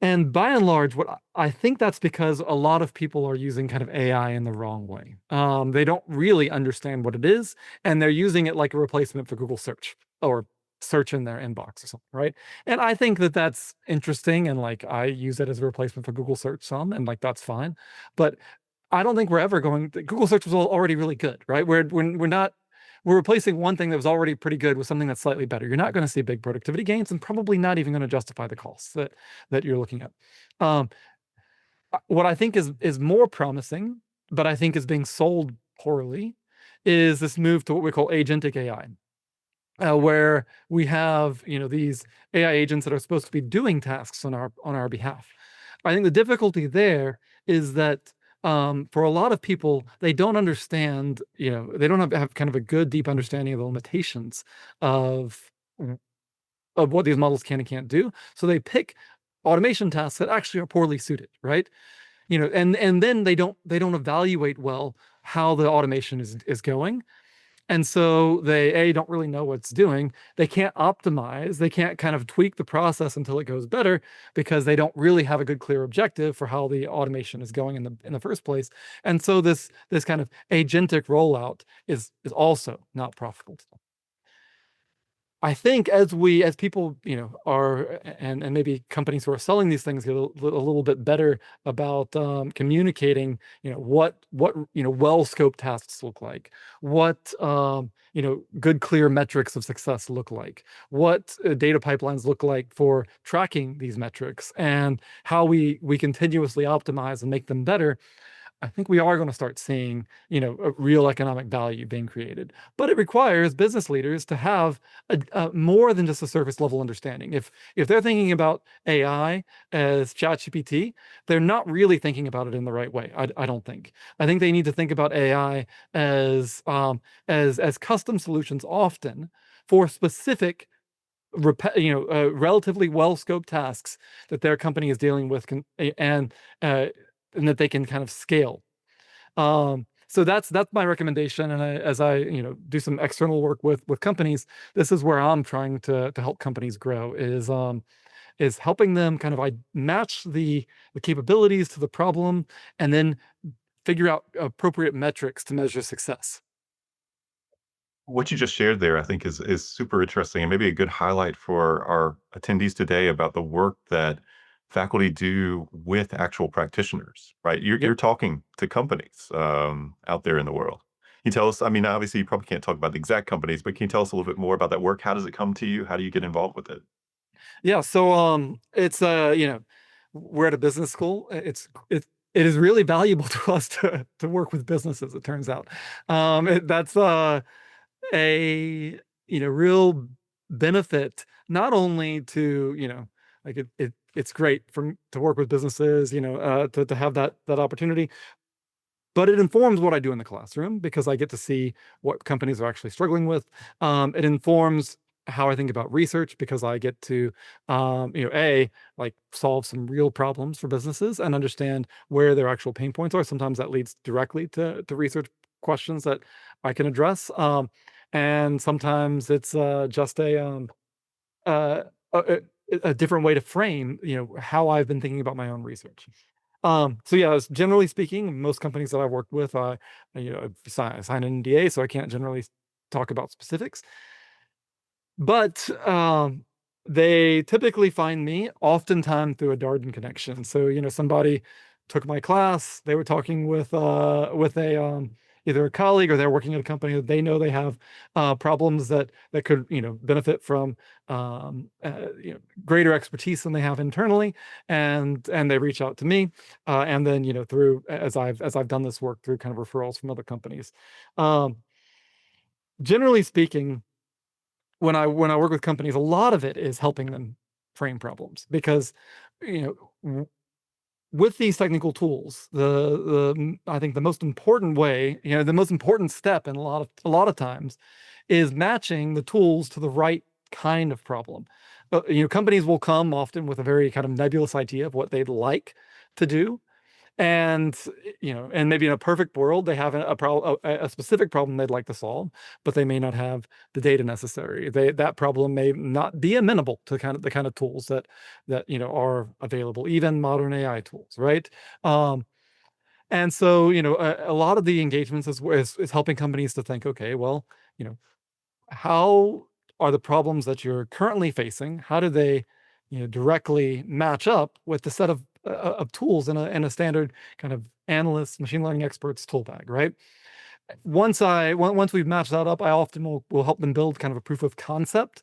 And by and large, what I think that's because a lot of people are using kind of AI in the wrong way. They don't really understand what it is, and they're using it like a replacement for Google search or search in their inbox or something, right? And I think that that's interesting, and like I use it as a replacement for Google search some, and like that's fine. But I don't think we're ever going. Google search was already really good, right? We're not we're replacing one thing that was already pretty good with something that's slightly better. You're not going to see big productivity gains, and probably not even going to justify the costs that you're looking at. Um, what I think is more promising, but I think is being sold poorly, is this move to what we call agentic AI, where we have these AI agents that are supposed to be doing tasks on our behalf. I think the difficulty there is that for a lot of people, they don't understand, they don't have kind of a good, deep understanding of the limitations of of what these models can and can't do. So they pick automation tasks that actually are poorly suited, right? And then they don't evaluate well how the automation is going, and so they don't really know what it's doing. They can't optimize. They can't kind of tweak the process until it goes better because they don't really have a good clear objective for how the automation is going in the first place. And so this kind of agentic rollout is also not profitable. I think as people, are and maybe companies who are selling these things get a little bit better about communicating, what well scoped tasks look like, what good clear metrics of success look like, what data pipelines look like for tracking these metrics, and how we continuously optimize and make them better. I think we are going to start seeing, a real economic value being created. But it requires business leaders to have a more than just a surface level understanding. If they're thinking about AI as ChatGPT, they're not really thinking about it in the right way. I don't think. I think they need to think about AI as as custom solutions, often for specific relatively well scoped tasks that their company is dealing with, uh, and that they can kind of scale. So that's my recommendation. And as I do some external work with companies, this is where I'm trying to help companies grow, is helping them kind of match the capabilities to the problem, and then figure out appropriate metrics to measure success. What you just shared there, I think, is super interesting and maybe a good highlight for our attendees today about the work that faculty do with actual practitioners, right? You're Yep. talking to companies out there in the world. Can you tell us? I mean, obviously, you probably can't talk about the exact companies, but can you tell us a little bit more about that work? How does it come to you? How do you get involved with it? Yeah. So it's we're at a business school. It is really valuable to us to work with businesses. It turns out, that's a real benefit, not only to like it's great to work with businesses, to have that opportunity, but it informs what I do in the classroom because I get to see what companies are actually struggling with. It informs how I think about research because I get to, like solve some real problems for businesses and understand where their actual pain points are. Sometimes that leads directly to research questions that I can address. And sometimes it's just uh, a, a different way to frame, how I've been thinking about my own research. So yeah, generally speaking, most companies that I've worked with, I sign an NDA, so I can't generally talk about specifics. But they typically find me oftentimes through a Darden connection. So somebody took my class. They were talking with a either a colleague or they're working at a company that they know they have problems that could benefit from greater expertise than they have internally, and they reach out to me, and then through as I've done this work through kind of referrals from other companies. Um, Generally speaking, when I work with companies, a lot of it is helping them frame problems because you know with these technical tools, I think the most important way, the most important step in a lot of times is matching the tools to the right kind of problem. Companies will come often with a very kind of nebulous idea of what they'd like to do, and, and maybe in a perfect world, they have a specific problem they'd like to solve, but they may not have the data necessary. That problem may not be amenable to the kind of tools that are available, even modern AI tools, right? Um, and so, a lot of the engagements is helping companies to think, okay, well, you know, how are the problems that you're currently facing? How do they, directly match up with the set of tools in a standard kind of analyst, machine learning experts tool bag, right? Once we've matched that up, I often will help them build kind of a proof of concept.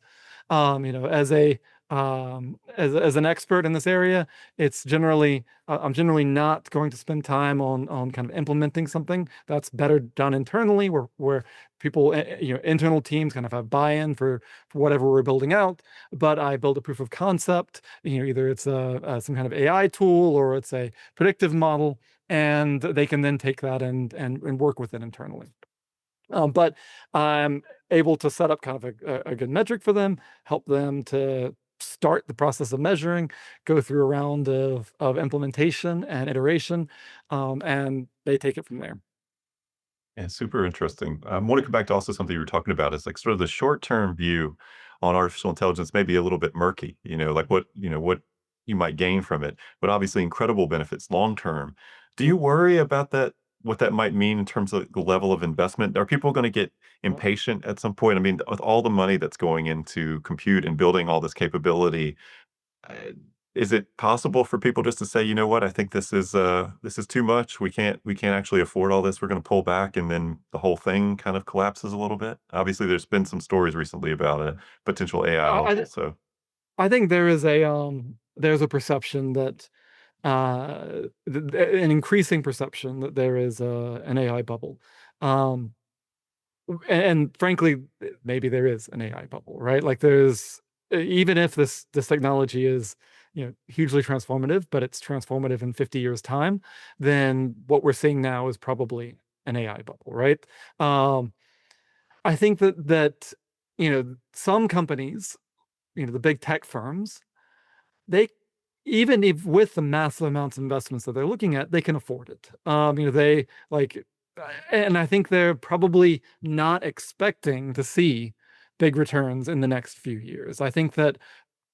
As an expert in this area, I'm generally not going to spend time on kind of implementing something that's better done internally, where people, internal teams kind of have buy-in for whatever we're building out. But I build a proof of concept. Either it's some kind of AI tool or it's a predictive model, and they can then take that and work with it internally. But I'm able to set up kind of a good metric for them, help them to start the process of measuring, go through a round of implementation and iteration, and they take it from there. Yeah, super interesting. I want to come back to also something you were talking about is like sort of the short-term view on artificial intelligence may be a little bit murky, like what you might gain from it, but obviously incredible benefits long term. Do you worry about that, what that might mean in terms of the level of investment? Are people going to get impatient at some point? I mean, with all the money that's going into compute and building all this capability, uh, is it possible for people just to say, "You know what? I think this is too much. We can't actually afford all this. We're gonna pull back," and then the whole thing kind of collapses a little bit? Obviously, there's been some stories recently about a potential AI I, bubble, I so I think there's a perception that an increasing perception that there is an AI bubble. Um, and frankly, maybe there is an AI bubble, right? Like even if this technology is, hugely transformative, but it's transformative in 50 years time, then what we're seeing now is probably an AI bubble, right? Um, I think that some companies, the big tech firms, they even if with the massive amounts of investments that they're looking at, they can afford it. They like, and I think they're probably not expecting to see big returns in the next few years. I think that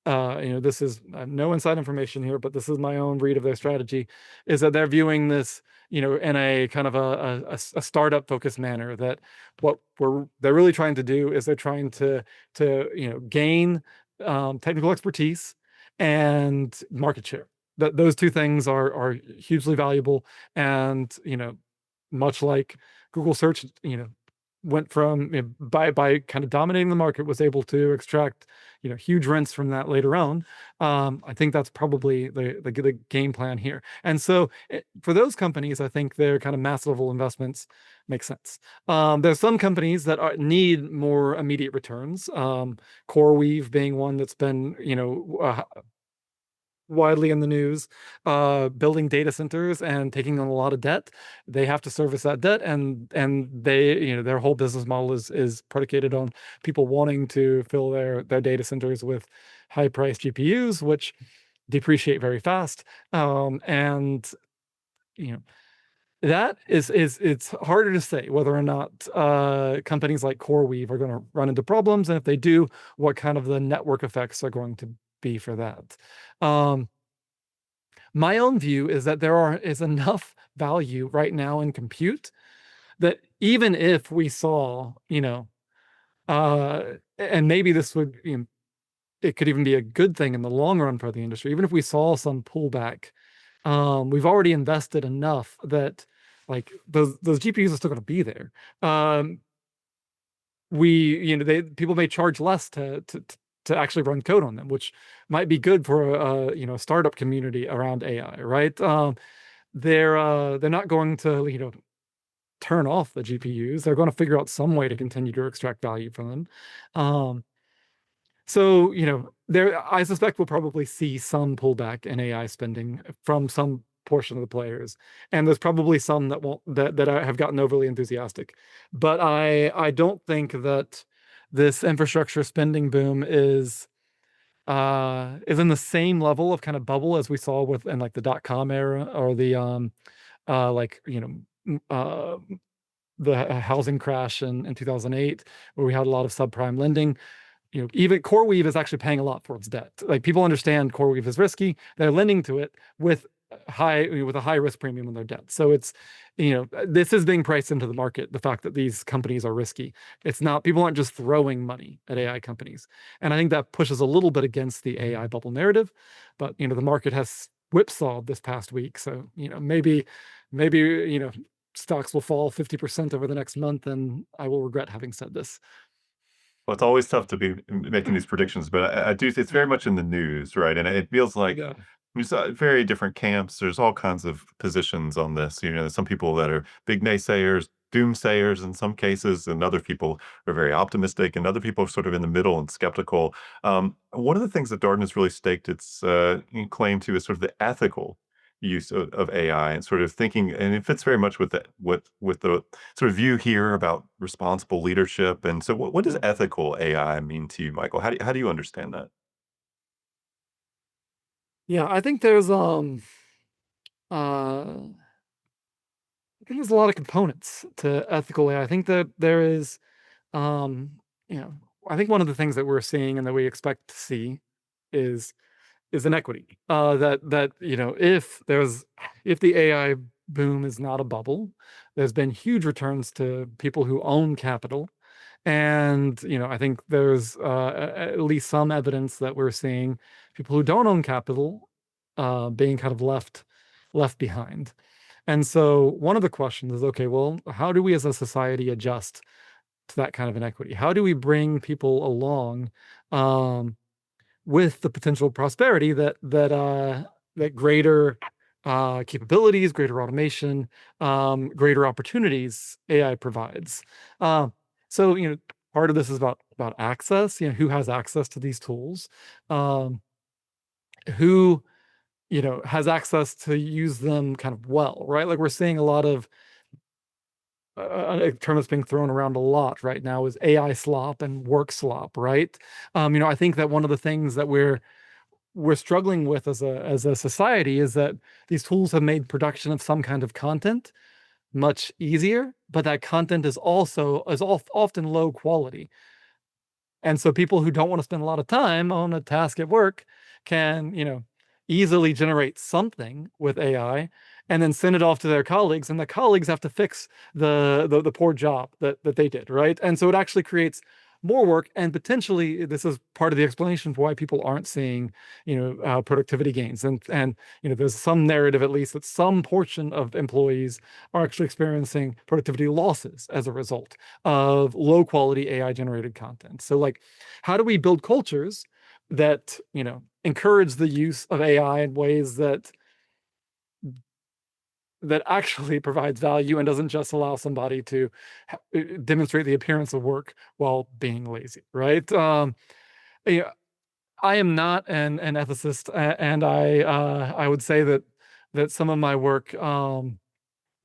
this is no inside information here, but this is my own read of their strategy, is that they're viewing this, in a kind of a startup focused manner. That they're really trying to do is they're trying to gain technical expertise and market share. That those two things are hugely valuable, and much like Google search, went from by kind of dominating the market, was able to extract huge rents from that later on. I think that's probably the game plan here. And so for those companies, I think their kind of mass level investments make sense. There's some companies that need more immediate returns. CoreWeave being one that's been widely in the news, building data centers and taking on a lot of debt. They have to service that debt, and they, their whole business model is predicated on people wanting to fill their data centers with high priced GPUs, which depreciate very fast. And you know that is it's harder to say whether or not companies like CoreWeave are going to run into problems, and if they do, what kind of the network effects are going to be for that. Um, my own view is that is enough value right now in compute that even if we saw, and maybe this would, it could even be a good thing in the long run for the industry. Even if we saw some pullback, we've already invested enough that like those GPUs are still going to be there. Um, we, they people may charge less to actually run code on them, which might be good for a startup community around AI, right? They're not going to turn off the GPUs. They're going to figure out some way to continue to extract value from them. Um, so, there I suspect we'll probably see some pullback in AI spending from some portion of the players, and there's probably some that won't that have gotten overly enthusiastic. But I don't think that this infrastructure spending boom is in the same level of kind of bubble as we saw with in like the dot-com era or the like the housing crash in 2008, where we had a lot of subprime lending. Even CoreWeave is actually paying a lot for its debt. Like, people understand CoreWeave is risky. They're lending to it with a high risk premium on their debt. So this is being priced into the market, the fact that these companies are risky. It's not, people aren't just throwing money at AI companies. And I think that pushes a little bit against the AI bubble narrative. But the market has whipsawed this past week. So, maybe, stocks will fall 50% over the next month, and I will regret having said this. Well, it's always tough to be making these predictions, but I do it's very much in the news, right? And it feels like Yeah. there's, very different camps. There's all kinds of positions on this. Some people that are big naysayers, doomsayers in some cases, and other people are very optimistic, and other people are sort of in the middle and skeptical. One of the things that Darden has really staked its claim to is sort of the ethical use of AI and sort of thinking, and it fits very much with the sort of view here about responsible leadership. And so, what does Yeah. ethical AI mean to you, Michael? How do you understand that? Yeah, uh I think there's a lot of components to ethical AI. I think that there is, um, you know, I think one of the things that we're seeing and that we expect to see is inequity. That if the AI boom is not a bubble, there's been huge returns to people who own capital, and I think there's at least some evidence that we're seeing people who don't own capital being kind of left behind. And so one of the questions is, okay, well, how do we as a society adjust to that kind of inequity? How do we bring people along um, with the potential prosperity that greater capabilities, greater automation, greater opportunities AI provides? Uh, so part of this is about access. Who has access to these tools? Um, who has access to use them kind of well, right? Like, we're seeing a lot of a term that's being thrown around a lot right now is AI slop and work slop, right? I think that one of the things that we're struggling with as a society is that these tools have made production of some kind of content much easier, but that content is often low quality. And so people who don't want to spend a lot of time on a task at work can, easily generate something with AI and then send it off to their colleagues, and the colleagues have to fix the poor job that they did, right? And so it actually creates more work, and potentially this is part of the explanation for why people aren't seeing, productivity gains. And there's some narrative, at least, that some portion of employees are actually experiencing productivity losses as a result of low quality AI generated content. So, like, how do we build cultures that encourage the use of AI in ways that actually provides value and doesn't just allow somebody to demonstrate the appearance of work while being lazy, right? Yeah, I am not an ethicist, and I would say that some of my work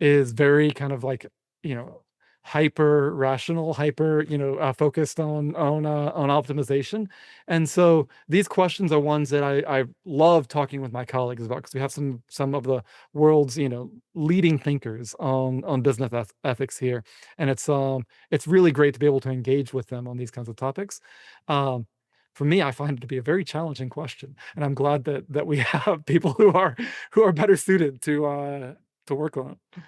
is very kind of like, you know, hyper rational, hyper, focused on optimization. And so these questions are ones that I love talking with my colleagues about, because we have some of the world's, leading thinkers on business ethics here. And it's really great to be able to engage with them on these kinds of topics. Um, for me, I find it to be a very challenging question, and I'm glad that we have people who are better suited to work on it.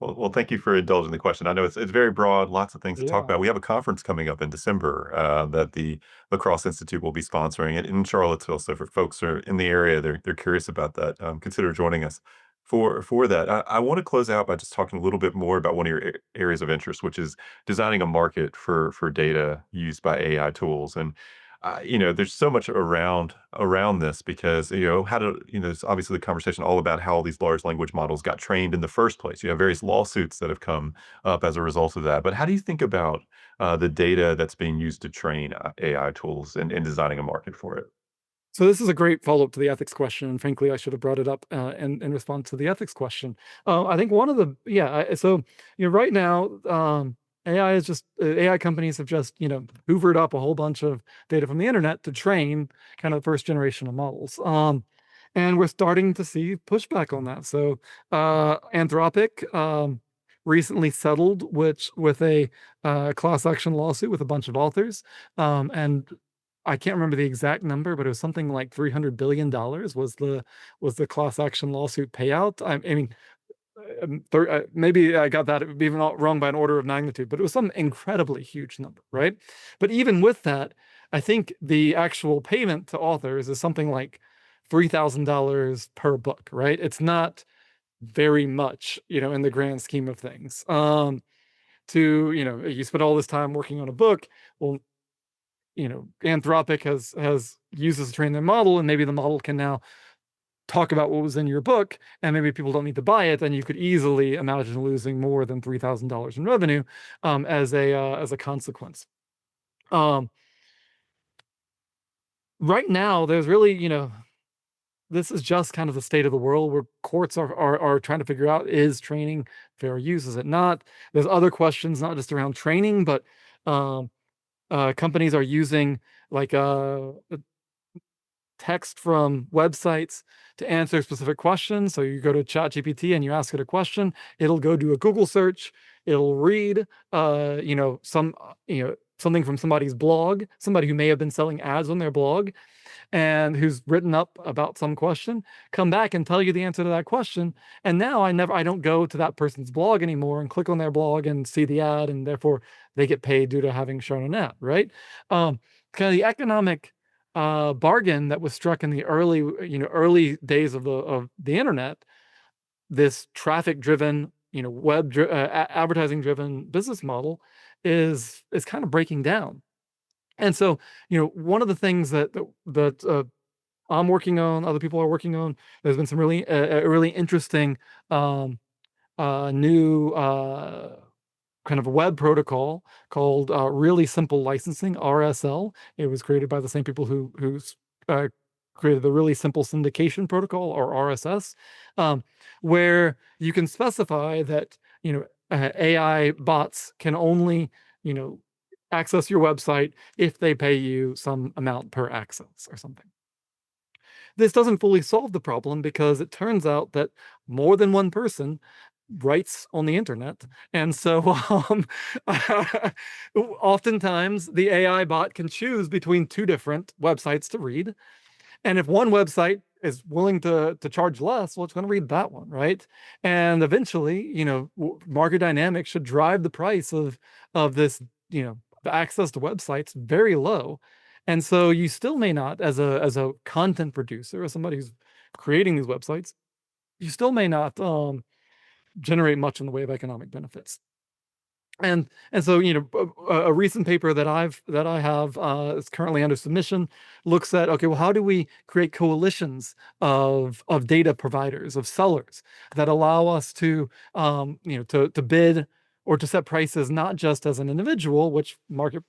Well, thank you for indulging the question. I know it's very broad, lots of things to talk Yeah. about. We have a conference coming up in December that the Lacrosse Institute will be sponsoring it in Charlottesville. So, for folks who are in the area, they're curious about that. Consider joining us. For that, I want to close out by just talking a little bit more about one of your areas of interest, which is designing a market for data used by AI tools. And there's so much around this because how to it's obviously the conversation all about how all these large language models got trained in the first place. You have various lawsuits that have come up as a result of that. But how do you think about the data that's being used to train AI tools and designing a market for it? So this is a great follow-up to the ethics question, and frankly, I should have brought it up in response to the ethics question. I think one of the yeah, so right now, AI is just AI companies have just hoovered up a whole bunch of data from the internet to train kind of the first generation of models, and we're starting to see pushback on that. So Anthropic recently settled which with a class action lawsuit with a bunch of authors, and I can't remember the exact number, but it was something like $300 billion was the class action lawsuit payout. I mean, maybe I got that even wrong by an order of magnitude, but it was some incredibly huge number, right? But even with that, I think the actual payment to authors is something like $3,000 per book, right? It's not very much, in the grand scheme of things. You spend all this time working on a book. Well, Anthropic has uses to train their model, and maybe the model can now talk about what was in your book, and maybe people don't need to buy it, then you could easily imagine losing more than $3,000 in revenue as a consequence. Um, right now, there's really, this is just kind of the state of the world where courts are trying to figure out, is training fair use, is it not? There's other questions, not just around training, but um, companies are using like text from websites to answer specific questions. So you go to ChatGPT and you ask it a question, it'll go do a Google search, it'll read, something from somebody's blog, somebody who may have been selling ads on their blog, and who's written up about some question, come back and tell you the answer to that question. And now I don't go to that person's blog anymore and click on their blog and see the ad, and therefore they get paid due to having shown an ad, right? Um, Kind of the economic bargain that was struck in the early days of the internet, this traffic driven, advertising driven business model is kind of breaking down. And so, one of the things that I'm working on, other people are working on. There's been some really interesting new kind of a web protocol called Really Simple Licensing (RSL). It was created by the same people who created the Really Simple Syndication Protocol, or RSS, um, where you can specify that AI bots can only you know access your website if they pay you some amount per access or something. This doesn't fully solve the problem because it turns out that more than one person writes on the internet. And so oftentimes the AI bot can choose between two different websites to read. And if one website is willing to charge less, well, it's going to read that one, right? And eventually, market dynamics should drive the price of this, the access to websites very low. And so you still may not, as a content producer or somebody who's creating these websites, you still may not generate much in the way of economic benefits. And so, a recent paper that I have is currently under submission, looks at, okay, well, how do we create coalitions of data providers, of sellers, that allow us to to bid or to set prices, not just as an individual, which market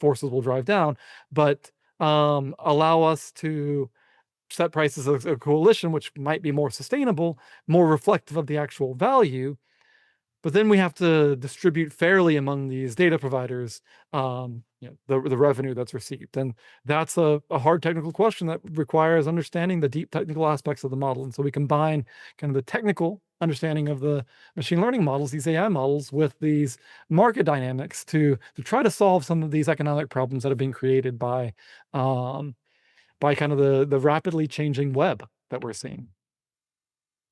forces will drive down, but allow us to set prices as a coalition, which might be more sustainable, more reflective of the actual value. But then we have to distribute fairly among these data providers, the revenue that's received, and that's a hard technical question that requires understanding the deep technical aspects of the model. And so we combine kind of the technical understanding of the machine learning models, these AI models, with these market dynamics to try to solve some of these economic problems that are being created by kind of the rapidly changing web that we're seeing.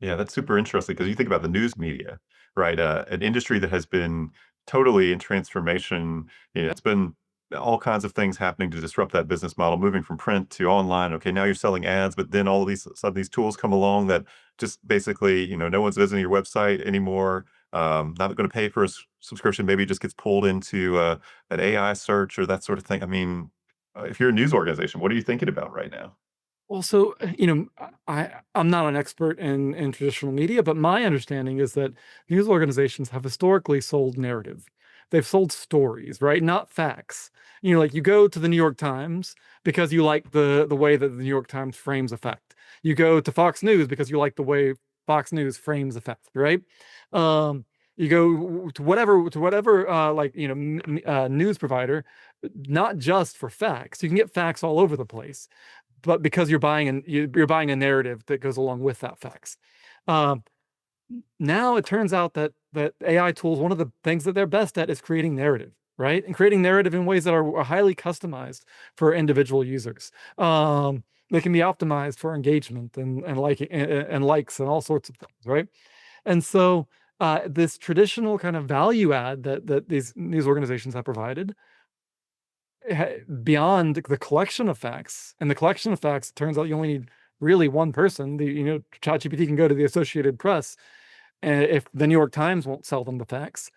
Yeah, that's super interesting because you think about the news media, right? An industry that has been totally in transformation. It's been all kinds of things happening to disrupt that business model, moving from print to online. Okay, now you're selling ads, but then all of these some of these tools come along that just basically, no one's visiting your website anymore. Not going to pay for a subscription. Maybe it just gets pulled into an AI search or that sort of thing. I mean, if you're a news organization, what are you thinking about right now? Well, so, I'm not an expert in traditional media, but my understanding is that news organizations have historically sold narrative. They've sold stories, right? Not facts. Like you go to the New York Times because you like the way that the New York Times frames a fact. You go to Fox News because you like the way Fox News frames a fact, right? You go to whatever news provider, not just for facts. You can get facts all over the place, but because you're buying a narrative that goes along with that facts. Um, Now it turns out that AI tools, one of the things that they're best at is creating narrative, right? And creating narrative in ways that are highly customized for individual users. They can be optimized for engagement and likes and all sorts of things, right? And so this traditional kind of value add that these news organizations have provided beyond the collection of facts, and the collection of facts, it turns out you only need really one person. ChatGPT can go to the Associated Press, and if the New York Times won't sell them the facts,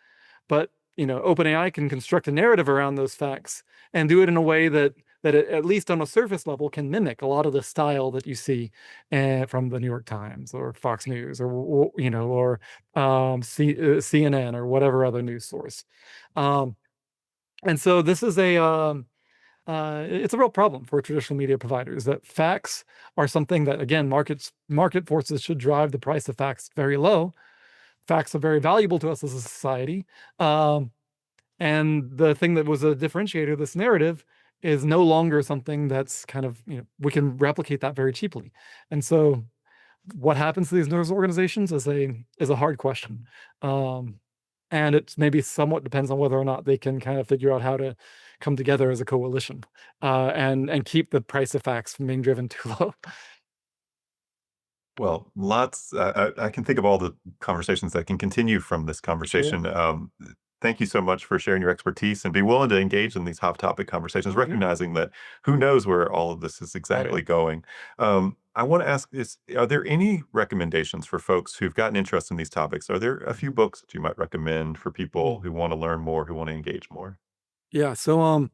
but OpenAI can construct a narrative around those facts and do it in a way that it, at least on a surface level, can mimic a lot of the style that you see from the New York Times or Fox News or CNN or whatever other news source. Um, and so this is it's a real problem for traditional media providers that facts are something that, again, market forces should drive the price of facts very low. Facts are very valuable to us as a society. Um, and the thing that was a differentiator of this narrative is no longer something that's kind of, we can replicate that very cheaply. And so what happens to these news organizations is a hard question. Um, and it's maybe somewhat depends on whether or not they can kind of figure out how to come together as a coalition, and keep the price of facts from being driven too low. Well, lots. I can think of all the conversations that can continue from this Sure. conversation. Thank you so much for sharing your expertise and be willing to engage in these hot topic conversations, Yeah. recognizing that who knows where all of this is Oh yeah. exactly going. I want to ask is, are there any recommendations for folks who've gotten interest in these topics? Are there a few books that you might recommend for people Mhm. who want to learn more, who want to engage more? Yeah. So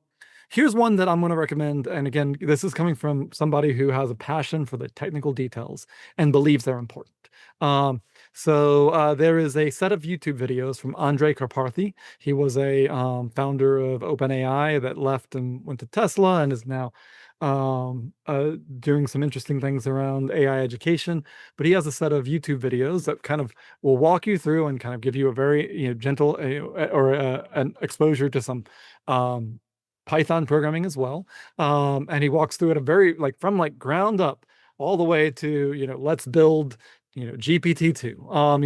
here's one that I'm going to recommend. And again, this is coming from somebody who has a passion for the technical details and believes they're important. Um, there is a set of YouTube videos from Andrej Karpathy. He was a founder of OpenAI that left and went to Tesla and is now doing some interesting things around AI education. But he has a set of YouTube videos that kind of will walk you through and kind of give you a very gentle or an exposure to some um, Python programming as well. And he walks through it a very from ground up all the way to let's build GPT-2,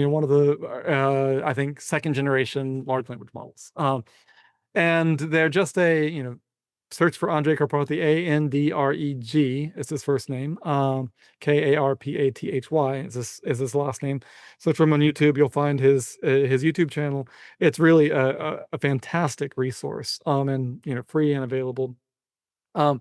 one of the I think second generation large language models. And they're just a search for Andre Karpathy, Andreg is his first name. Karpathy is his last name. Search for him on YouTube. You'll find his YouTube channel. It's really a fantastic resource. And free and available. Um,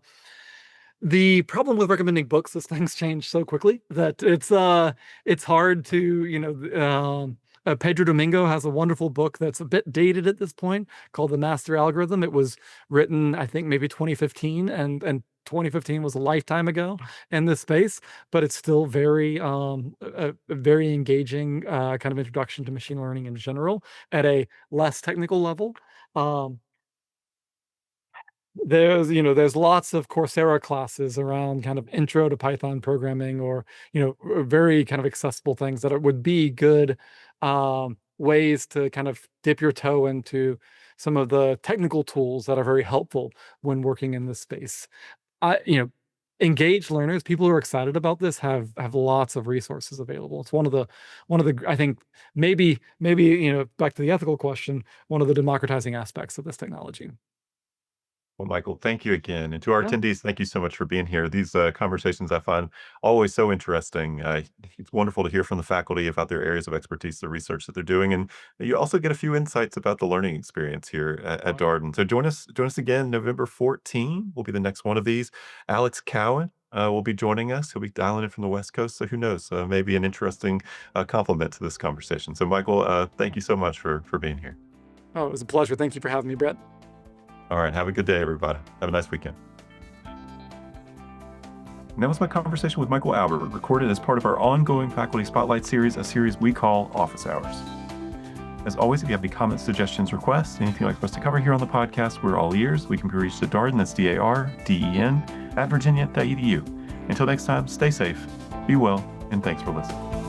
the problem with recommending books is things change so quickly that it's hard to Pedro Domingo has a wonderful book that's a bit dated at this point called The Master Algorithm. It was written, I think, maybe 2015, and 2015 was a lifetime ago in this space, but it's still a very engaging kind of introduction to machine learning in general at a less technical level. Um, there's lots of Coursera classes around kind of intro to Python programming, or very kind of accessible things that would be good ways to kind of dip your toe into some of the technical tools that are very helpful when working in this space. I you know Engaged learners, people who are excited about this, have lots of resources available. It's one of the I think maybe back to the ethical question, one of the democratizing aspects of this technology. Well, Michael, thank you again. And to our Yeah. attendees, thank you so much for being here. These conversations I find always so interesting. It's wonderful to hear from the faculty about their areas of expertise, the research that they're doing, and you also get a few insights about the learning experience here at Oh, yeah. Darden. So join us again November 14 will be the next one of these. Alex Cowan will be joining us. He'll be dialing in from the West Coast. So who knows? Maybe an interesting complement to this conversation. So Michael, thank you so much for being here. Oh, it was a pleasure. Thank you for having me, Brett. All right. Have a good day, everybody. Have a nice weekend. And that was my conversation with Michael Albert, recorded as part of our ongoing Faculty Spotlight series, a series we call Office Hours. As always, if you have any comments, suggestions, requests, anything you'd like for us to cover here on the podcast, we're all ears. We can be reached at Darden, that's DARDEN, @virginia.edu. Until next time, stay safe, be well, and thanks for listening.